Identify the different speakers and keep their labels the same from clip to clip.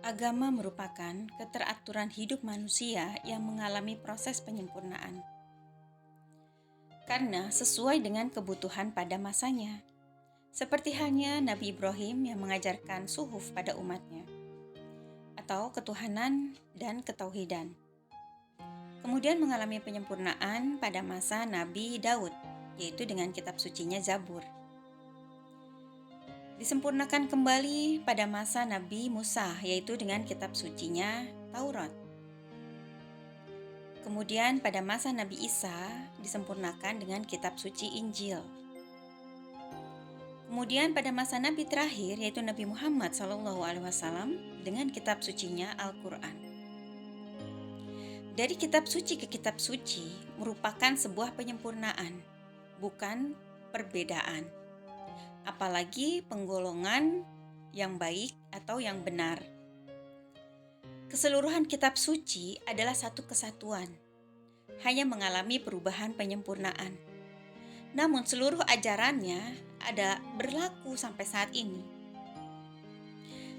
Speaker 1: Agama merupakan keteraturan hidup manusia yang mengalami proses penyempurnaan. Karena sesuai dengan kebutuhan pada masanya. Seperti halnya Nabi Ibrahim yang mengajarkan suhuf pada umatnya, atau ketuhanan dan ketauhidan. Kemudian mengalami penyempurnaan pada masa Nabi Daud, yaitu dengan kitab sucinya Zabur. Disempurnakan kembali pada masa Nabi Musa, yaitu dengan kitab sucinya Taurat. Kemudian pada masa Nabi Isa disempurnakan dengan kitab suci Injil. Kemudian pada masa Nabi terakhir, yaitu Nabi Muhammad SAW, dengan kitab sucinya Al-Quran. Dari kitab suci ke kitab suci merupakan sebuah penyempurnaan, bukan perbedaan. Apalagi penggolongan yang baik atau yang benar. Keseluruhan kitab suci adalah satu kesatuan, hanya mengalami perubahan penyempurnaan. Namun seluruh ajarannya ada berlaku sampai saat ini.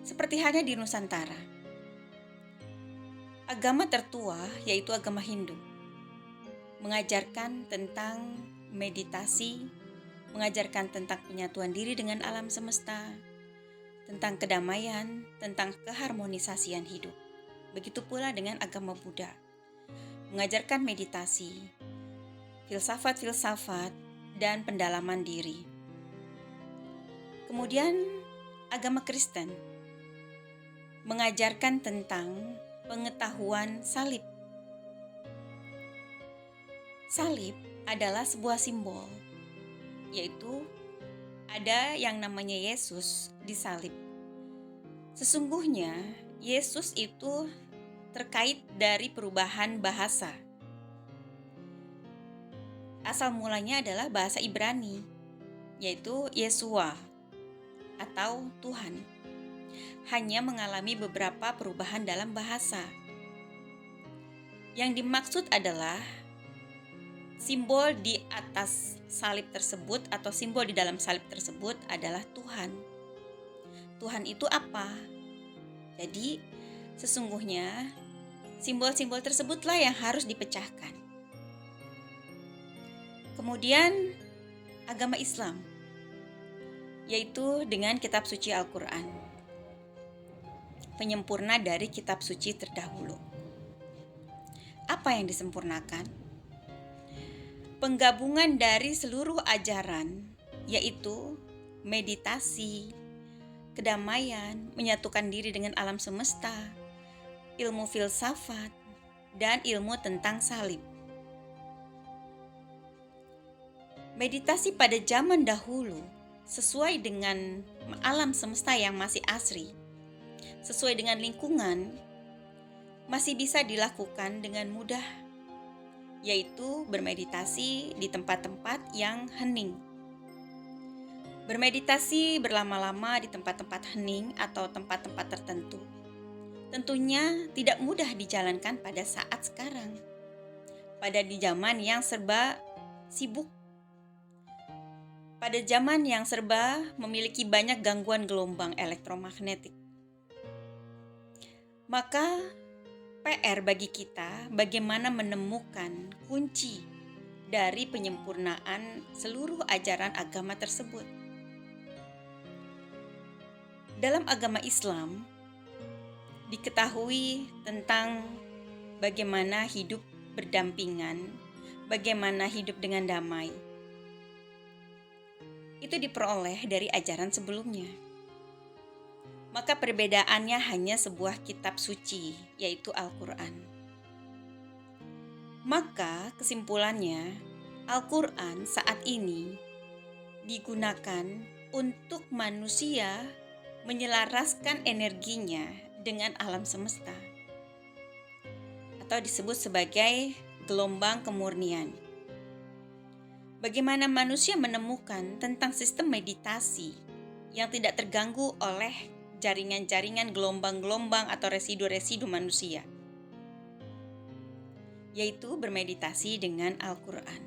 Speaker 1: Seperti halnya di Nusantara. Agama tertua yaitu agama Hindu mengajarkan tentang meditasi, mengajarkan tentang penyatuan diri dengan alam semesta, tentang kedamaian, tentang keharmonisasian hidup. Begitu pula dengan agama Buddha, mengajarkan meditasi, filsafat-filsafat, dan pendalaman diri. Kemudian agama Kristen mengajarkan tentang pengetahuan salib. Salib adalah sebuah simbol, yaitu ada yang namanya Yesus disalib. Sesungguhnya Yesus itu terkait dari perubahan bahasa. Asal mulanya adalah bahasa Ibrani, yaitu Yesua atau Tuhan. Hanya mengalami beberapa perubahan dalam bahasa. Yang dimaksud adalah simbol di atas salib tersebut atau simbol di dalam salib tersebut adalah Tuhan. Tuhan itu apa? Jadi, sesungguhnya simbol-simbol tersebutlah yang harus dipecahkan. Kemudian agama Islam, yaitu dengan kitab suci Al-Quran, penyempurna dari kitab suci terdahulu. Apa yang disempurnakan? Penggabungan dari seluruh ajaran, yaitu meditasi, kedamaian, menyatukan diri dengan alam semesta, ilmu filsafat, dan ilmu tentang salib. Meditasi pada zaman dahulu sesuai dengan alam semesta yang masih asri, sesuai dengan lingkungan, masih bisa dilakukan dengan mudah, yaitu bermeditasi di tempat-tempat yang hening. Bermeditasi berlama-lama di tempat-tempat hening atau tempat-tempat tertentu tentunya tidak mudah dijalankan pada saat sekarang, pada di zaman yang serba sibuk, pada zaman yang serba memiliki banyak gangguan gelombang elektromagnetik. Maka PR bagi kita bagaimana menemukan kunci dari penyempurnaan seluruh ajaran agama tersebut. Dalam agama Islam diketahui tentang bagaimana hidup berdampingan, bagaimana hidup dengan damai. Itu diperoleh dari ajaran sebelumnya. Maka perbedaannya hanya sebuah kitab suci, yaitu Al-Quran. Maka kesimpulannya, Al-Quran saat ini digunakan untuk manusia menyelaraskan energinya dengan alam semesta, atau disebut sebagai gelombang kemurnian. Bagaimana manusia menemukan tentang sistem meditasi yang tidak terganggu oleh jaringan-jaringan gelombang-gelombang atau residu-residu manusia, yaitu bermeditasi dengan Al-Quran.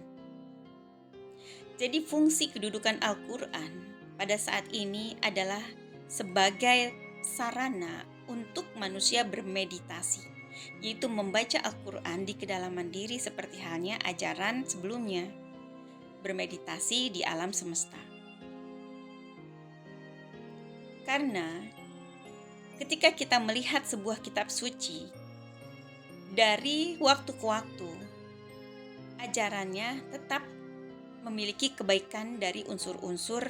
Speaker 1: Jadi fungsi kedudukan Al-Quran pada saat ini adalah sebagai sarana untuk manusia bermeditasi, yaitu membaca Al-Quran di kedalaman diri seperti halnya ajaran sebelumnya, bermeditasi di alam semesta. Karena ketika kita melihat sebuah kitab suci, dari waktu ke waktu, ajarannya tetap memiliki kebaikan dari unsur-unsur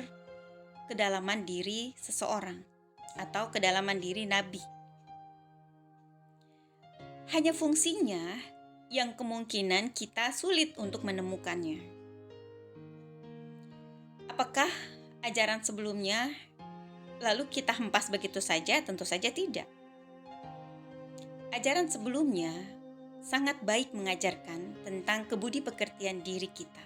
Speaker 1: kedalaman diri seseorang atau kedalaman diri nabi. Hanya fungsinya yang kemungkinan kita sulit untuk menemukannya. Apakah ajaran sebelumnya lalu kita hempas begitu saja? Tentu saja tidak. Ajaran sebelumnya sangat baik mengajarkan tentang kebudi pekertian diri kita,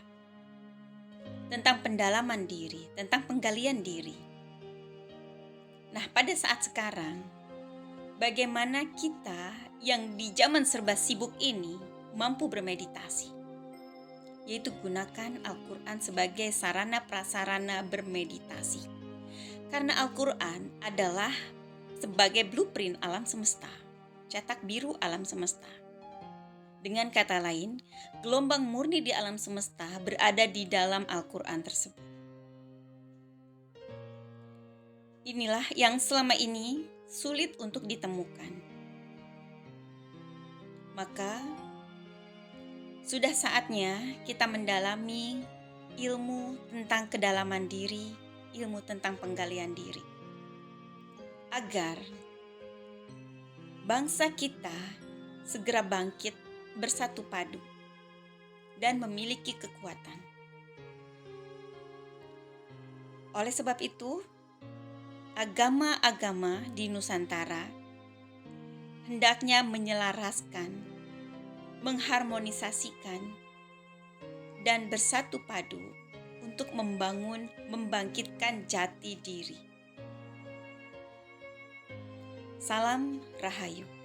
Speaker 1: tentang pendalaman diri, tentang penggalian diri. Nah, pada saat sekarang, bagaimana kita yang di zaman serba sibuk ini mampu bermeditasi, yaitu gunakan Al-Quran sebagai sarana prasarana bermeditasi. Karena Al-Quran adalah sebagai blueprint alam semesta, cetak biru alam semesta. Dengan kata lain, gelombang murni di alam semesta berada di dalam Al-Quran tersebut. Inilah yang selama ini sulit untuk ditemukan. Maka, sudah saatnya kita mendalami ilmu tentang kedalaman diri, ilmu tentang penggalian diri, agar bangsa kita segera bangkit bersatu padu dan memiliki kekuatan. Oleh sebab itu, agama-agama di Nusantara hendaknya menyelaraskan, mengharmonisasikan, dan bersatu padu untuk membangkitkan jati diri. Salam Rahayu.